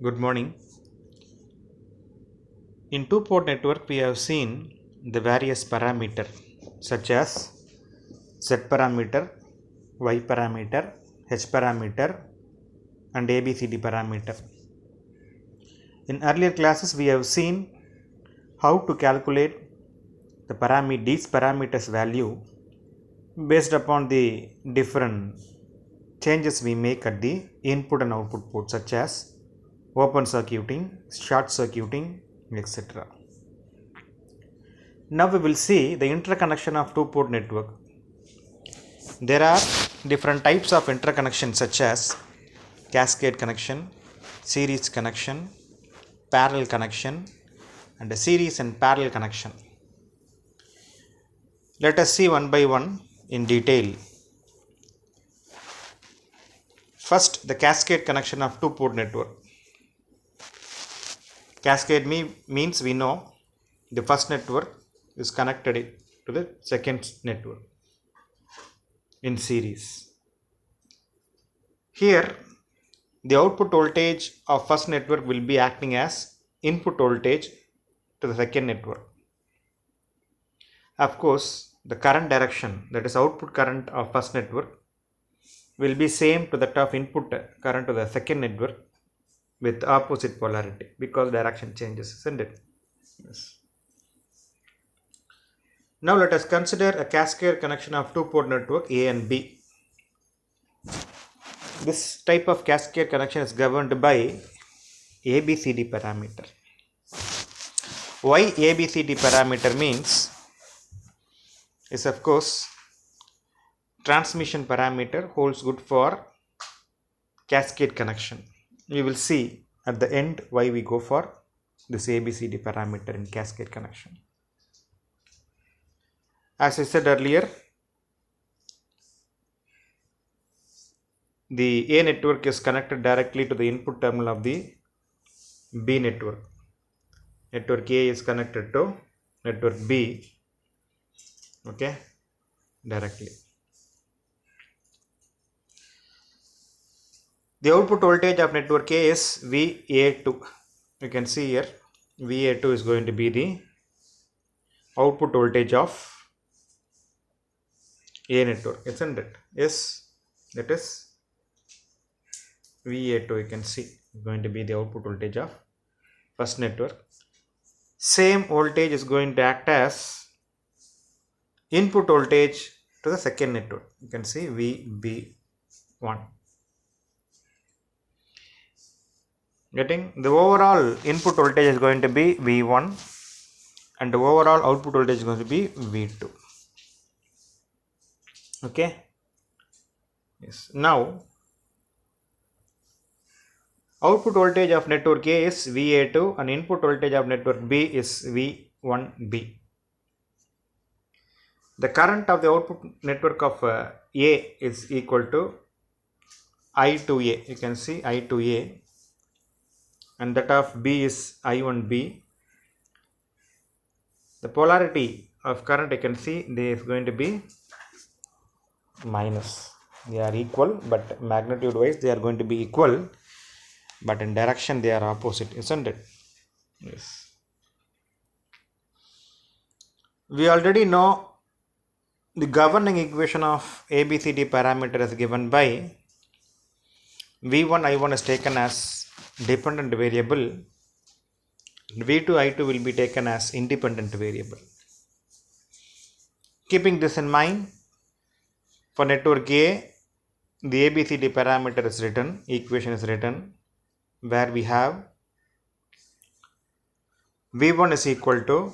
Good morning. In two-port network, we have seen the various parameters such as Z parameter, Y parameter, H parameter, and ABCD parameter. In earlier classes, we have seen how to calculate these parameters value based upon the different changes we make at the input and output port, such as open circuiting, short circuiting, etc. Now we will see the interconnection of two-port network. There are different types of interconnection such as cascade connection, series connection, parallel connection, and a series and parallel connection. Let us see one by one in detail. First, the cascade connection of two-port network. Cascade means we know the first network is connected to the second network in series. Here, the output voltage of first network will be acting as input voltage to the second network. Of course, the current direction, that is output current of first network, will be same to that of input current to the second network with opposite polarity because direction changes, isn't it? Yes. Now let us consider a cascade connection of two-port network A and B. This type of cascade connection is governed by ABCD parameter. Why ABCD parameter means is of course transmission parameter holds good for cascade connection. We will see at the end why we go for this ABCD parameter in cascade connection. As I said earlier, the A network is connected directly to the input terminal of the B network. Network A is connected to network B, okay, directly. The output voltage of network A is VA2. You can see here VA2 is going to be the output voltage of A network, isn't it? Yes, that is VA2. You can see going to be the output voltage of first network. Same voltage is going to act as input voltage to the second network. You can see VB1. Getting the overall input voltage is going to be V1 and the overall output voltage is going to be V2. Okay. Yes. Now output voltage of network A is VA2 and input voltage of network B is V1B. The current of the output network of A is equal to I2A. You can see I2A, and that of B is I1B. The polarity of current, you can see there is going to be minus. They are equal, but magnitude wise they are going to be equal, but in direction they are opposite, isn't it? Yes. We already know the governing equation of ABCD parameter is given by V1 I1 is taken as dependent variable, V2 I2 will be taken as independent variable. Keeping this in mind, for network A, the ABCD parameter is written, equation is written, where we have V1 is equal to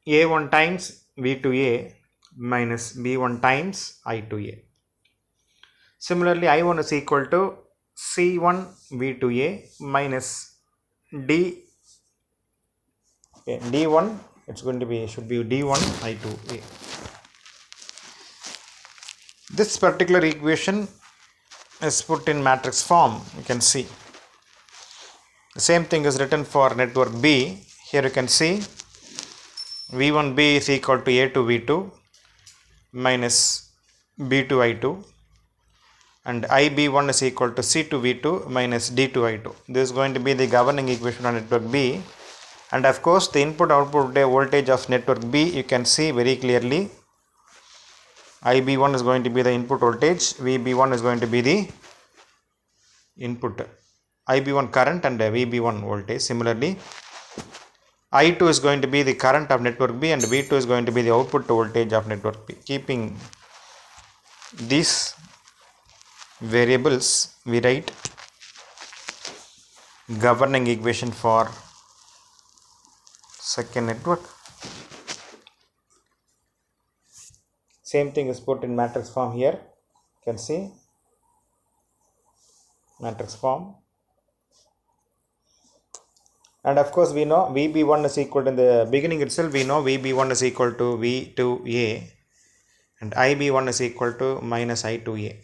A1 times V2A minus B1 times I2A. Similarly, I1 is equal to C1 V2A minus D1, it's going to be, should be D1 I2A. This particular equation is put in matrix form. You can see the same thing is written for network B. Here you can see V1B is equal to A2 V2 minus B2 I2. and IB1 is equal to C2V2 minus D2I2. This is going to be the governing equation on network B. And of course, the input output voltage of network B, you can see very clearly. IB1 is going to be the input voltage, VB1 is going to be the input IB1 current and VB1 voltage. Similarly, I2 is going to be the current of network B and V2 is going to be the output voltage of network B. Keeping these variables, we write governing equation for second network. Same thing is put in matrix form here. You can see matrix form. And of course, we know VB1 is equal to, in the beginning itself, we know VB1 is equal to V2A and IB1 is equal to minus I2A.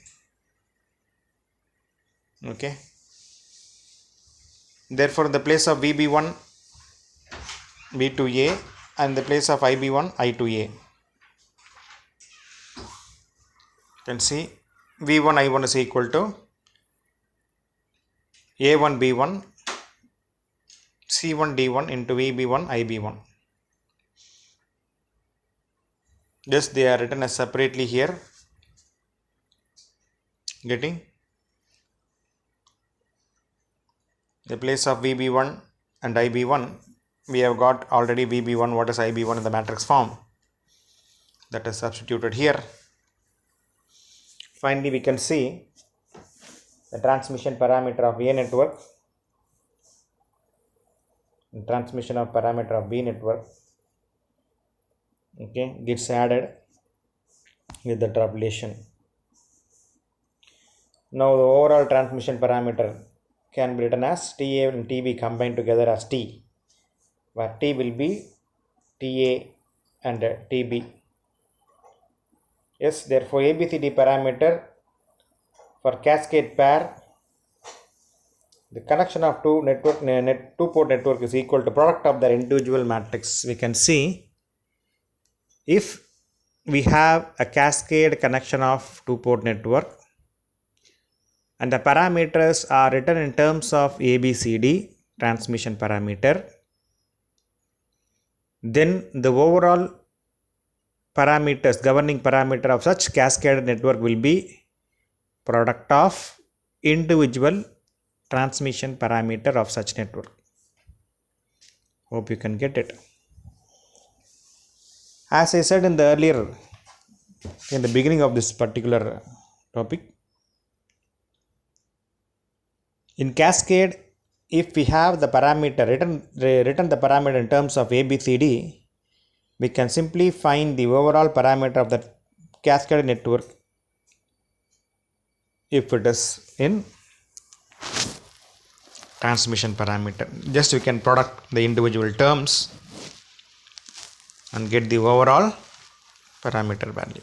Okay. Therefore, in the place of VB1, V2A and the place of IB1, I2A. You can see V1, I1 is equal to A1, B1, C1, D1 into VB1, IB1. Just they are written as separately here. Getting the place of VB1 and IB1, we have got already VB1, what is IB1 in the matrix form. That is substituted here. Finally, we can see the transmission parameter of A network and transmission of parameter of B network. Okay, gets added with the relation. Now the overall transmission parameter can be written as TA and TB combined together as T, where T will be TA and TB. Yes, therefore ABCD parameter for cascade pair, the connection of two port network is equal to product of their individual matrix. We can see if we have a cascade connection of two port network and the parameters are written in terms of ABCD transmission parameter, then the overall parameters, governing parameter of such cascade network will be product of individual transmission parameter of such network. Hope you can get it. As I said in the beginning of this particular topic, in cascade, if we have the parameter written the parameter in terms of ABCD, we can simply find the overall parameter of the cascade network if it is in transmission parameter. Just we can product the individual terms and get the overall parameter value.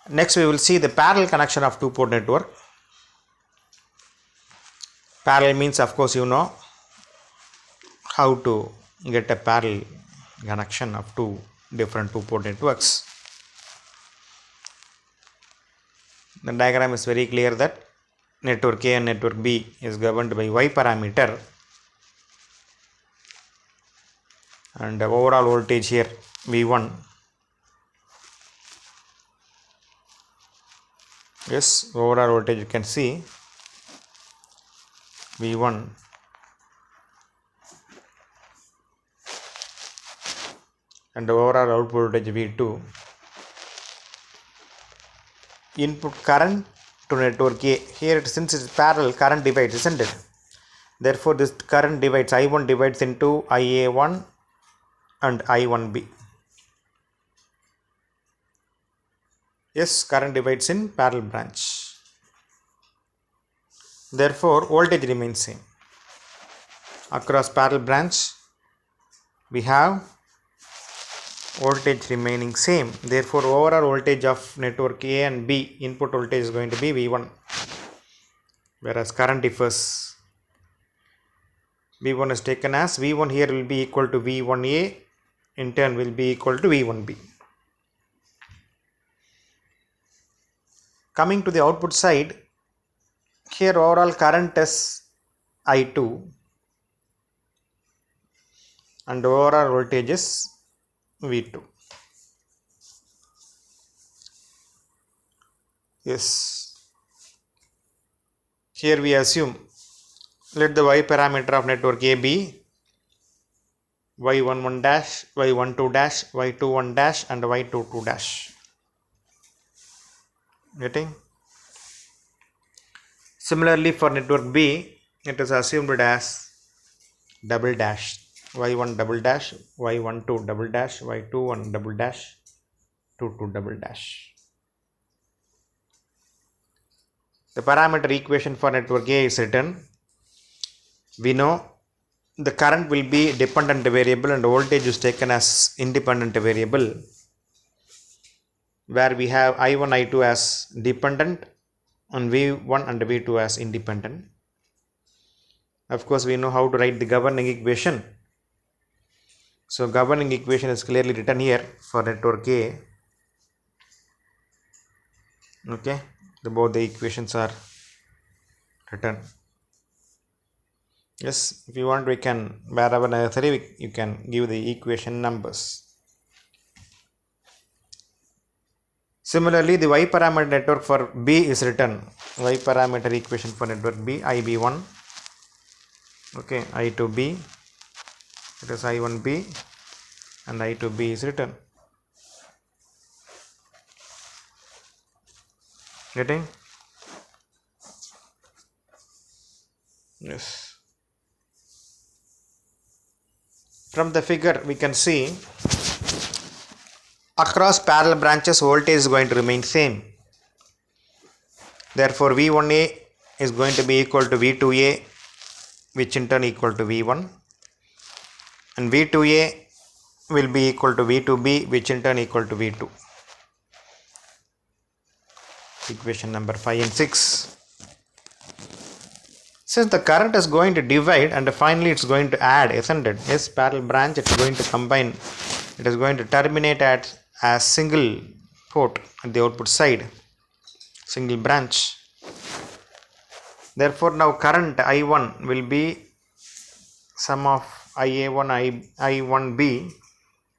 Next, we will see the parallel connection of two port network. Parallel means, of course, you know how to get a parallel connection of two different two port networks. The diagram is very clear that network A and network B is governed by Y parameter, and the overall voltage here V1. Yes, overall voltage you can see V1 and the overall output voltage V2. Input current to network A. Here, since it's parallel, current divides, isn't it? Therefore, this current divides, I1 divides into IA1 and I1B. Yes, current divides in parallel branch. Therefore, voltage remains same. Across parallel branch, we have voltage remaining same. Therefore, overall voltage of network A and B, input voltage is going to be V1, whereas current differs. V1 is taken as V1 here will be equal to V1A, in turn will be equal to V1B. Coming to the output side, here overall current is I2 and overall voltage is V2. Yes. Here we assume, let the Y parameter of network A be Y11 dash, Y12 dash, Y21 dash and Y22 dash. Getting? Similarly for network B, it is assumed as double dash, Y1 double dash, Y12 double dash, Y21 double dash, 22 double dash. The parameter equation for network A is written. We know the current will be dependent variable and voltage is taken as independent variable, where we have I1, I2 as dependent and V1 and V2 as independent. Of course, we know how to write the governing equation. So governing equation is clearly written here for network A. Okay, both the equations are written. Yes, if you want, we can, wherever necessary, you can give the equation numbers. Similarly, the Y parameter network for B is written. Y parameter equation for network B, IB1, okay, I2B, it is I1B and I2B is written. Getting? Yes. From the figure we can see across parallel branches voltage is going to remain same. Therefore V1A is going to be equal to V2A, which in turn equal to V1, and V2A will be equal to V2B, which in turn equal to V2. Equation number 5 and 6. Since the current is going to divide and finally it's going to add, isn't it? Yes, parallel branch, it's going to combine. It is going to terminate at a single port at the output side, single branch. Therefore, now current I1 will be sum of IA1, I1B.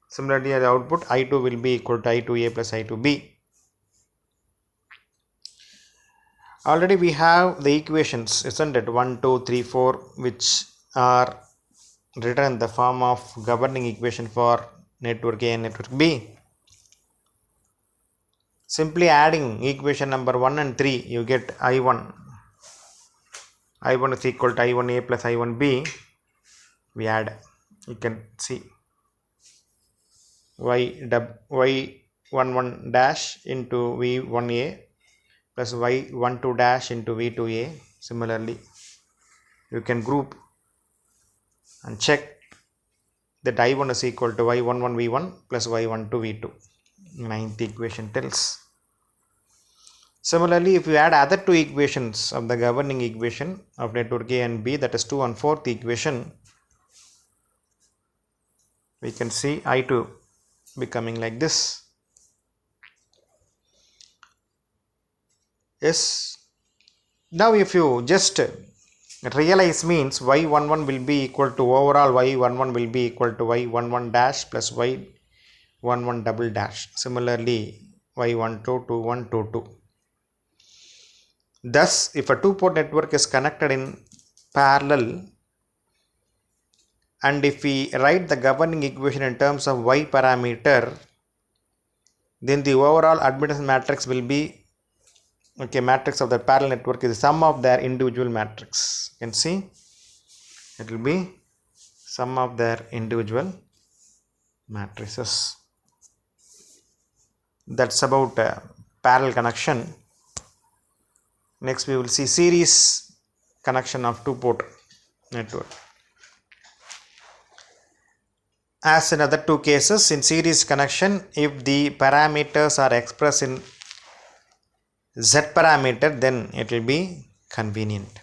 Similarly, the output I2 will be equal to I2A plus I2B. Already we have the equations, isn't it? 1, 2, 3, 4, which are written in the form of governing equation for network A and network B. Simply adding equation number 1 and 3, you get I1. I1 is equal to I1A plus I1B. We add, you can see Y11 dash into V1A plus Y12 dash into V2A. Similarly, you can group and check that I1 is equal to Y11 V1 plus Y12 V2. Ninth equation tells. Similarly, if you add other two equations of the governing equation of network A and B, that is 2 and 4th equation, we can see I2 becoming like this. Yes. Now if you just realize, means Y11 will be equal to overall Y11 will be equal to Y11 dash plus Y11 double dash. Similarly, Y12, 21, 22. Thus, if a two-port network is connected in parallel, and if we write the governing equation in terms of Y parameter, then the overall admittance matrix will be, okay, matrix of the parallel network is the sum of their individual matrix. You can see it will be sum of their individual matrices. That's about parallel connection. Next we will see series connection of two-port network. As in other two cases, in series connection, if the parameters are expressed in Z parameter, then it will be convenient.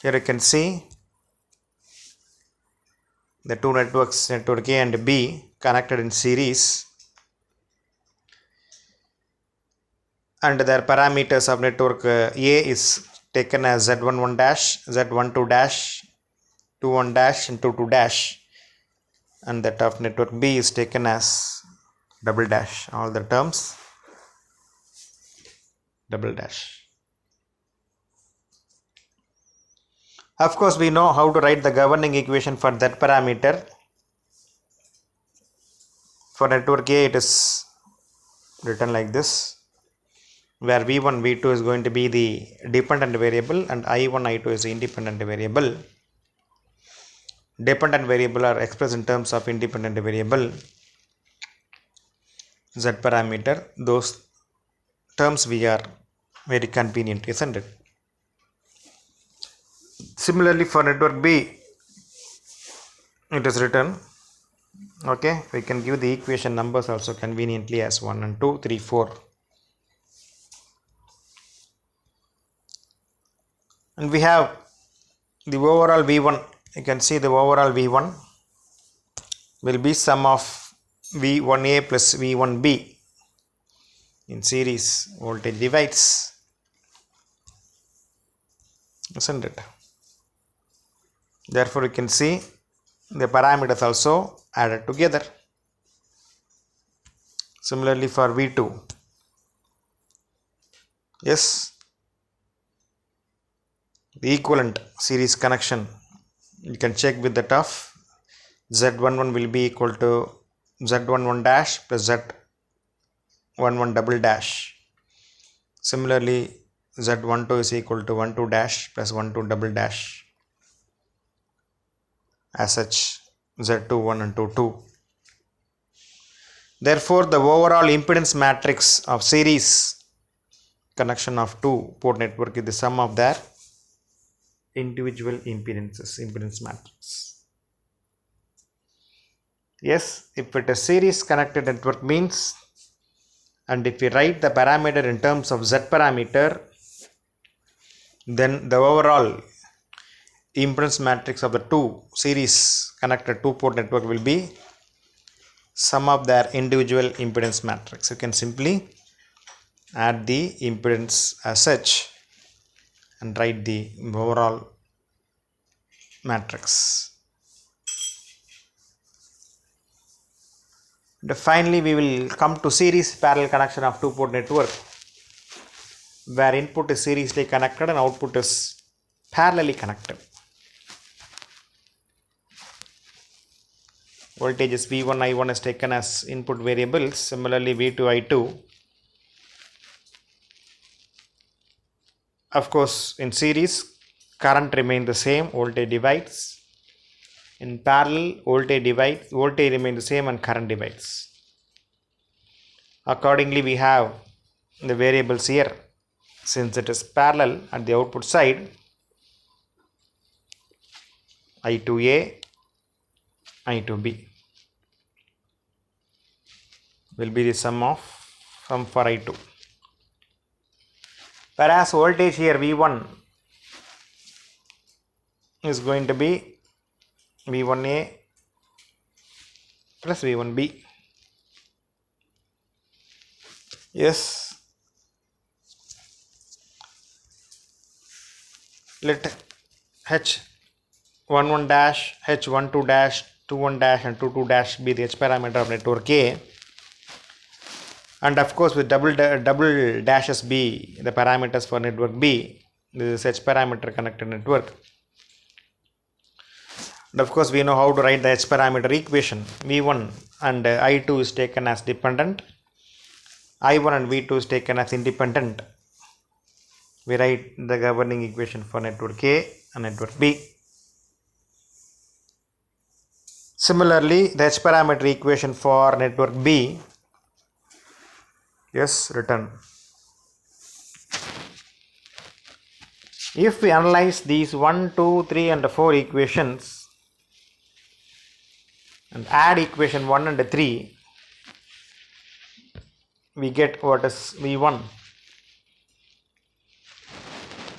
Here you can see the two networks, network A and B, connected in series. and their parameters of network A is taken as Z11 dash, Z12 dash, 21 dash and 22 dash, and that of network B is taken as double dash, all the terms double dash. Of course, we know how to write the governing equation for that parameter. For network A, it is written like this, where V1, V2 is going to be the dependent variable and I1, I2 is the independent variable. Dependent variable are expressed in terms of independent variable Z parameter. Those terms we are very convenient, isn't it? Similarly, for network B, it is written, okay, we can give the equation numbers also conveniently as 1 and 2, 3, 4. And we have the overall V1. You can see the overall V1 will be sum of V1A plus V1B in series voltage divides, isn't it? Therefore, you can see the parameters also added together. Similarly, for V2, yes, the equivalent series connection, you can check with that of Z11 will be equal to Z11 dash plus Z11 double dash. Similarly, Z12 is equal to 12 dash plus 12 double dash. As such, Z21 and 22. Therefore, the overall impedance matrix of series connection of two port network is the sum of their individual impedances, impedance matrix. Yes, if it is series connected network means, and if we write the parameter in terms of Z parameter, then the overall impedance matrix of the two series connected two port network will be sum of their individual impedance matrix. You can simply add the impedance as such and write the overall matrix. And finally, we will come to series parallel connection of two port network, where input is seriously connected and output is parallelly connected. Voltages V1, I1 is taken as input variables. Similarly, V2, I2. Of course, in series, current remains the same, voltage divides. In parallel, voltage remains the same and current divides. Accordingly, we have the variables here. Since it is parallel at the output side, I2A, I2B will be the sum for I2. Whereas voltage here V1 is going to be V1A plus V1B. Yes, let H11 dash, H12 dash, 21 dash and 22 dash be the H parameter of network A, and of course with double dashes be the parameters for network B. This is H parameter connected network. And of course we know how to write the H parameter equation. V1 and I2 is taken as dependent, I1 and V2 is taken as independent. We write the governing equation for network A and network B. Similarly, the H parameter equation for network B, yes, written. If we analyze these 1, 2, 3 and 4 equations and add equation 1 and 3, we get what is V1.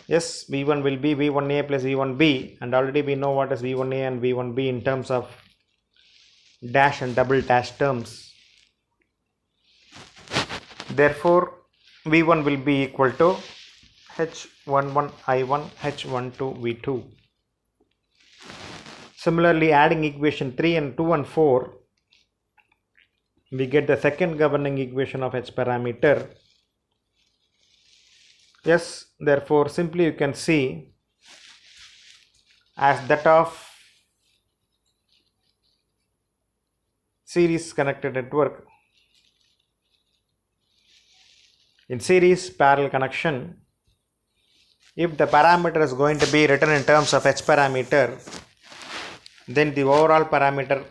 Yes, V1 will be V1A plus V1B, and already we know what is V1A and V1B in terms of dash and double dash terms. Therefore, V1 will be equal to H11 I1 H12 V2. Similarly, adding equation 3 and 2 and 4, we get the second governing equation of H parameter. Yes, therefore simply you can see as that of series connected network. In series parallel connection, if the parameter is going to be written in terms of H parameter, then the overall parameter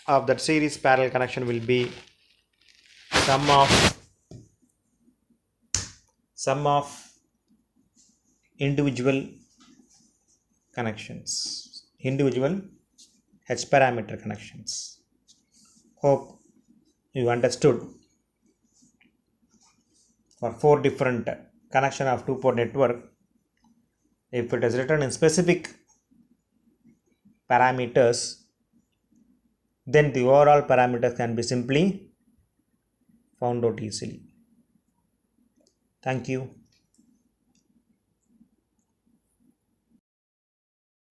of that series parallel connection will be sum of individual connections, individual H parameter connections. Hope you understood. For 4 different connection of 2-port network, if it is written in specific parameters, then the overall parameters can be simply found out easily. Thank you.